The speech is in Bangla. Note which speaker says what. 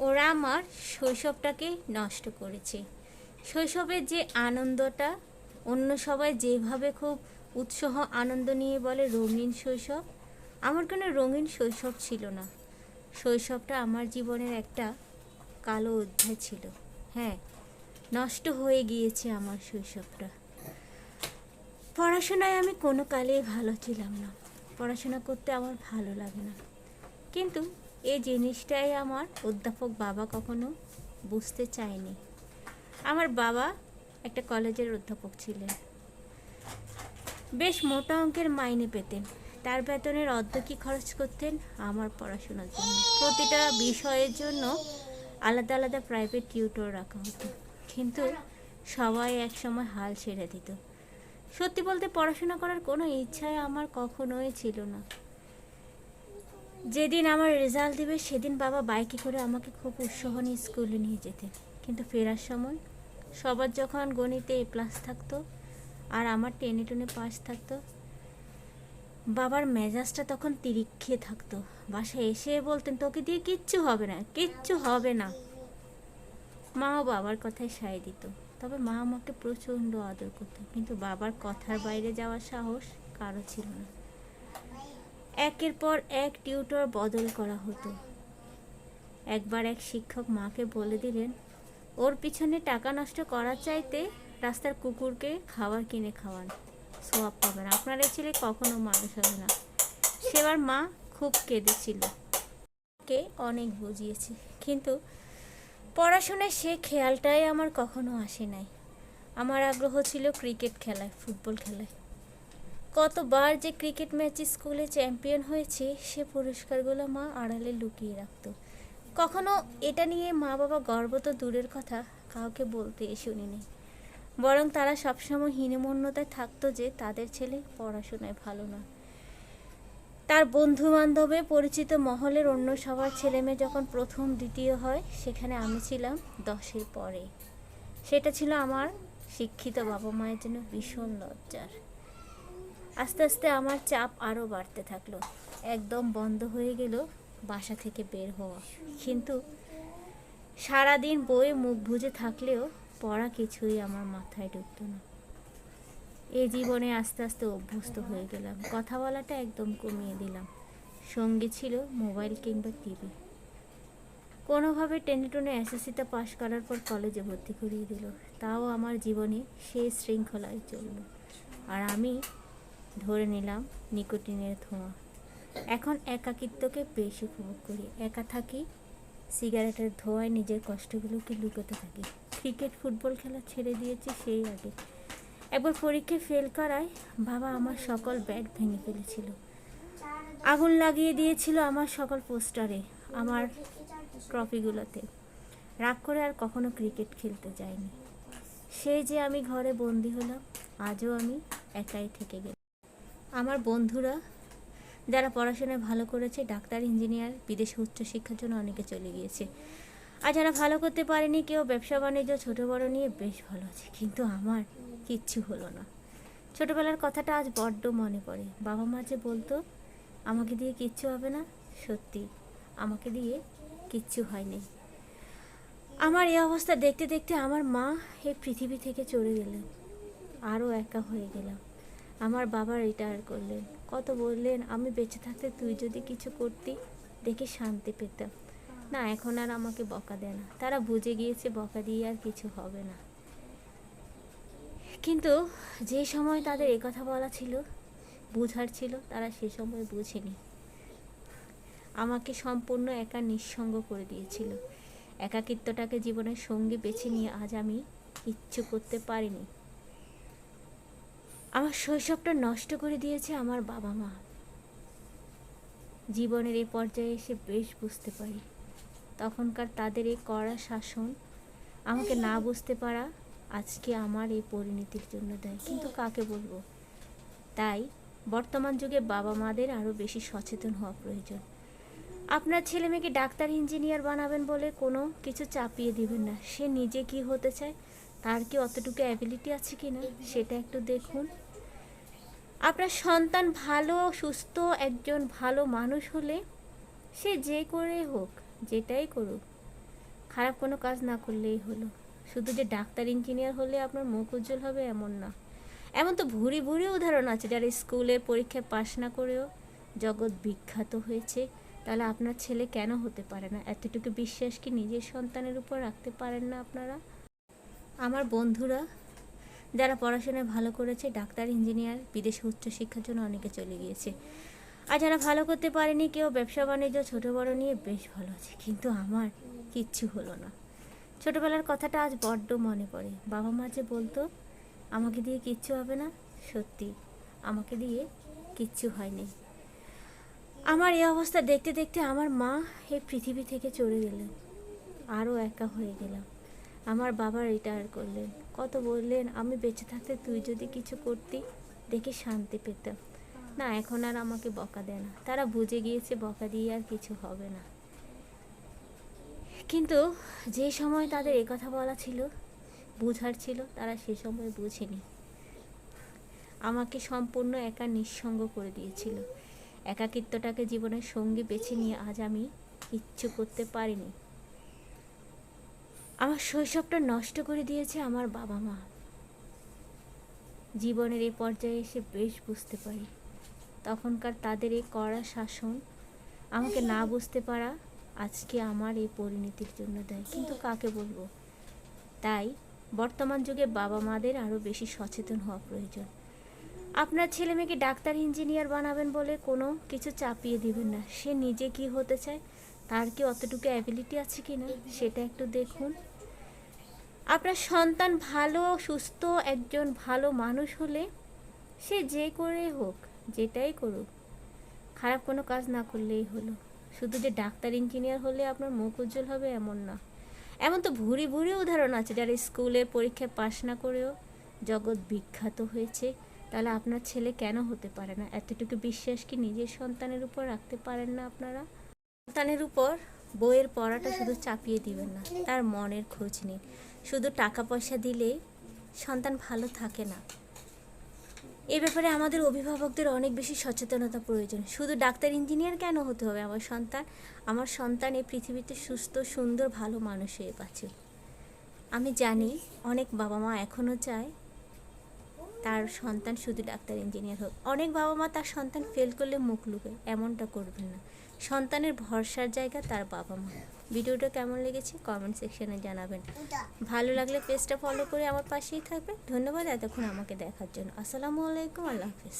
Speaker 1: ওরা আমার শৈশবটাকে নষ্ট করেছে। শৈশবের যে আনন্দটা অন্য সবাই যেভাবে খুব উৎসাহ আনন্দ নিয়ে বলে রঙিন শৈশব, আমার কোনো রঙিন শৈশব ছিল না। শৈশবটা আমার জীবনের একটা কালো অধ্যায় ছিল। হ্যাঁ, নষ্ট হয়ে গিয়েছে আমার শৈশবটা। পড়াশোনায় আমি কোনো কালেই ভালো ছিলাম না। পড়াশোনা করতে আমার ভালো লাগে না। কিন্তু এই জিনিসটাই আমার অধ্যাপক বাবা কখনো বুঝতে চায়নি। আমার বাবা একটা কলেজের অধ্যাপক ছিলেন, বেশ মোটা অঙ্কের মাইনে পেতেন। তার বেতনের অর্ধেকই খরচ করতেন আমার পড়াশোনার জন্য। প্রতিটা বিষয়ের জন্য আলাদা আলাদা প্রাইভেট টিউটর রাখা হতো, কিন্তু সবাই একসময় হাল ছেড়ে দিত। সত্যি বলতে পড়াশোনা করার কোনো ইচ্ছাই আমার কখনোই ছিল না। যেদিন আমার রেজাল্ট দেবে সেদিন বাবা বাইকে করে আমাকে খুব উৎসাহ নিয়ে স্কুলে নিয়ে যেতেন, কিন্তু ফেরার সময় সবার যখন গণিতে A+ থাকতো আর আমার টেনে টুনে পাস থাকতো, বাবার মেজাজটা তখন তিরিক্ষে থাকতো। বাসায় এসে বলতেন, তোকে দিয়ে কিচ্ছু হবে না, কিচ্ছু হবে না। মাও বাবার কথায় সায় দিত, তবে মা আমাকে প্রচণ্ড আদর করত, কিন্তু বাবার কথার বাইরে যাওয়ার সাহস কারো ছিল না। একের পর এক টিউটর বদল করা হতো। একবার এক শিক্ষক মাকে বলে দিলেন, ওর পিছনে টাকা নষ্ট করার চাইতে রাস্তার কুকুরকে খাবার কিনে খাওয়ান, সোয়াব পাবেন, আপনার এই ছেলে কখনো মানুষ হবে না। সেবার মা খুব কেঁদেছিল, কে অনেক বুঝিয়েছি, কিন্তু পড়াশোনায় সে খেয়ালটাই আমার কখনো আসে নাই। আমার আগ্রহ ছিল ক্রিকেট খেলায়, ফুটবল খেলায়। কতবার যে ক্রিকেট ম্যাচে স্কুলে চ্যাম্পিয়ন হয়েছে, সে পুরস্কারগুলো মা আড়ালে লুকিয়ে রাখত। কখনো এটা নিয়ে মা বাবা গর্ব তো দূরের কথা, কাউকে বলতে শুনিনি। বরং তারা সবসময় হীনমন্যতায় থাকতো যে তাদের ছেলে পড়াশোনায় ভালো না। তার বন্ধু বান্ধবে পরিচিত মহলের অন্য সবার ছেলে মেয়ে যখন প্রথম দ্বিতীয় হয়, সেখানে আমি ছিলাম 10-এর পরে। সেটা ছিল আমার শিক্ষিত বাবা মায়ের জন্য ভীষণ লজ্জার। আস্তে আস্তে আমার চাপ আরও বাড়তে থাকলো। একদম বন্ধ হয়ে গেল বাসা থেকে বের হওয়া। কিন্তু সারাদিন বইয়ে মুখ বুজে থাকলেও পড়া কিছুই আমার মাথায় ঢুকতো না। এই জীবনে আস্তে আস্তে অভ্যস্ত হয়ে গেলাম। কথা বলাটা একদম কমিয়ে দিলাম। সঙ্গে ছিল মোবাইল কিংবা টিভি। কোনোভাবে টেনে টুনে এসএসসিতে পাশ করার পর কলেজে ভর্তি করিয়ে দিল। তাও আমার জীবনে সেই শৃঙ্খলায় চলল। আর আমি ধরে নিলাম নিকোটিনের ধোঁয়া। এখন একাকিত্বকে বেশ উপভোগ করি। একা থাকি, সিগারেটের ধোঁয়ায় নিজের কষ্টগুলোকে লুকোতে থাকি। ক্রিকেট ফুটবল খেলা ছেড়ে দিয়েছি সেই আগে। একবার পরীক্ষায় ফেল করায় বাবা আমার সকল ব্যাগ ভেঙে ফেলেছিল। আগুন লাগিয়ে দিয়েছিল আমার সকল পোস্টারে, আমার ট্রফিগুলোতে। রাগ করে আর কখনো ক্রিকেট খেলতে যাইনি। সেই যে আমি ঘরে বন্দি হলাম, আজও আমি একাই থেকে গেলাম। আমার বন্ধুরা যারা পড়াশোনায় ভালো করেছে, ডাক্তার, ইঞ্জিনিয়ার, বিদেশে উচ্চশিক্ষার জন্য অনেকে চলে গিয়েছে। আর যারা ভালো করতে পারেনি, কেউ ব্যবসা বাণিজ্য ছোটো বড়ো নিয়ে বেশ ভালো আছে। কিন্তু আমার কিচ্ছু হলো না। ছোটোবেলার কথাটা আজ বড্ড মনে পড়ে। বাবা মা যে বলতো আমাকে দিয়ে কিচ্ছু হবে না, সত্যি আমাকে দিয়ে কিচ্ছু হয়নি। আমার এই অবস্থা দেখতে দেখতে আমার মা এই পৃথিবী থেকে চলে গেলেন। আরও একা হয়ে গেলাম। আমার বাবা রিটায়ার করলেন। কত বললেন আমি বেঁচে থাকতে তুই যদি কিছু করতি, দেখে শান্তি পেতাম। না, এখন আর আমাকে বকা দেয় না। তারা বুঝে গিয়েছে বকা দিয়ে আর কিছু হবে না। কিন্তু যে সময় তাদের কথা বলা ছিল, বুঝার ছিল, তারা সে সময় বুঝেনি। আমাকে সম্পূর্ণ একা নিঃসঙ্গ করে দিয়েছিল। একাকিত্বটাকে জীবনের সঙ্গী বেছে নিয়ে আজ আমি কিচ্ছু করতে পারিনি। আমার শৈশবটা নষ্ট করে দিয়েছে আমার বাবা মা। জীবনের এই পর্যায়ে এসে বেশ বুঝতে পারি, তখনকার তাদের এই কড়া শাসন আমাকে না বুঝতে পারা আজকে আমার এই পরিণতির জন্য দেয়। কিন্তু কাকে বলবো? তাই বর্তমান যুগে বাবা মাদের আরও বেশি সচেতন হওয়া প্রয়োজন। আপনার ছেলে মেয়েকে ডাক্তার, ইঞ্জিনিয়ার বানাবেন বলে কোনো কিছু চাপিয়ে দিবেন না। সে নিজে কি হতে চায়, তার কি অতটুকু অ্যাবিলিটি আছে কি না, সেটা একটু দেখুন। আপনার সন্তান ভালো সুস্থ একজন ভালো মানুষ হলে সে যে করে হোক, যেটাই করুক, খারাপ কোনো কাজ না করলেই হলো। শুধু যে ডাক্তার ইঞ্জিনিয়ার হলে আপনার মুখ উজ্জ্বল হবে এমন না। এমন তো ভুরি ভুরি উদাহরণ আছে যারা স্কুলে পরীক্ষায় পাশ না করেও জগৎ বিখ্যাত হয়েছে। তাহলে আপনার ছেলে কেন হতে পারে না? এতটুকু বিশ্বাস কি নিজের সন্তানের উপর রাখতে পারেন না আপনারা? আমার বন্ধুরা যারা পড়াশোনায় ভালো করেছে, ডাক্তার ইঞ্জিনিয়ার, বিদেশে উচ্চশিক্ষার জন্য অনেকে চলে গিয়েছে। আর যারা ভালো করতে পারেনি, কেউ ব্যবসা বাণিজ্য ছোটো বড় নিয়ে বেশ ভালো আছে। কিন্তু আমার কিচ্ছু হলো না। ছোটোবেলার কথাটা আজ বড্ড মনে পড়ে। বাবা মা যে বলতো আমাকে দিয়ে কিচ্ছু হবে না, সত্যি আমাকে দিয়ে কিচ্ছু হয়নি। আমার এই অবস্থা দেখতে দেখতে আমার মা এই পৃথিবী থেকে চলে গেলেন, আরও একা হয়ে গেলাম। আমার বাবা রিটায়ার করলেন। কত বললেন আমি বেঁচে থাকতে তুই যদি কিছু করতি দেখে শান্তি পেতাম। না, এখন আর আমাকে বকা দেয় না। তারা বুঝে গিয়েছে বকা দিয়ে আর কিছু হবে না। কিন্তু যে সময় তাদের কথা বলা ছিল, বোঝার ছিল, তারা সে সময় বুঝেনি। আমাকে সম্পূর্ণ একা নিঃসঙ্গ করে দিয়েছিল। একাকিত্বটাকে জীবনের সঙ্গী বেছে নিয়ে আজ আমি কিচ্ছু করতে পারিনি। আমার শৈশবটা নষ্ট করে দিয়েছে আমার বাবা মা। জীবনের এই পর্যায়ে এসে বেশ বুঝতে পারি তখনকার তাদের এই কড়া শাসন, আমাকে না বুঝতে পারা আজকে আমার এই পরিণতির জন্য দেয়। কিন্তু কাকে বলবো? তাই বর্তমান যুগে বাবা মাদের আরও বেশি সচেতন হওয়া প্রয়োজন। আপনার ছেলে মেয়েকে ডাক্তার ইঞ্জিনিয়ার বানাবেন বলে কোনো কিছু চাপিয়ে দিবেন না। সে নিজে কি হতে চায়, তার কি অতটুকু অ্যাবিলিটি আছে কি না সেটা একটু দেখুন। আপনার সন্তান ভালো সুস্থ একজন ভালো মানুষ হলে সে যে করে হোক, যেটাই করুক, খারাপ কোনো কাজ না করলেই হলো। শুধু যে ডাক্তার ইঞ্জিনিয়ার হলে আপনার মুখ উজ্জ্বল হবে এমন না। এমন তো ভুরি ভুরি উদাহরণ আছে যারা স্কুলে পরীক্ষায় পাশ না করেও জগৎ বিখ্যাত হয়েছে। তাহলে আপনার ছেলে কেন হতে পারে না? এতটুকু বিশ্বাস কি নিজের সন্তানের উপর রাখতে পারেন না আপনারা? সন্তানের উপর বইয়ের পড়াটা শুধু চাপিয়ে দিবেন না, তার মনের খোঁজ নিন। শুধু টাকা পয়সা দিলে সন্তান ভালো থাকে না। এ ব্যাপারে আমাদের অভিভাবকদের অনেক বেশি সচেতনতা প্রয়োজন। শুধু ডাক্তার ইঞ্জিনিয়ার কেন হতে হবে আমার সন্তান এই পৃথিবীতে সুস্থ সুন্দর ভালো মানুষ হয়ে বাঁচুক। আমি জানি অনেক বাবা মা এখনও চায় তার সন্তান শুধু ডাক্তার ইঞ্জিনিয়ার হোক। অনেক বাবা মা তার সন্তান ফেল করলে মুখ লুকায়, এমনটা করবেন না। সন্তানের ভরসার জায়গা তার বাবা মা। ভিডিওটা কেমন লেগেছে কমেন্ট সেকশনে জানাবেন। ভালো লাগলে পেজটা ফলো করে আমার পাশেই থাকবেন। ধন্যবাদ এতক্ষণ আমাকে দেখার জন্য। আসসালামু আলাইকুম, আল্লাহ হাফেজ।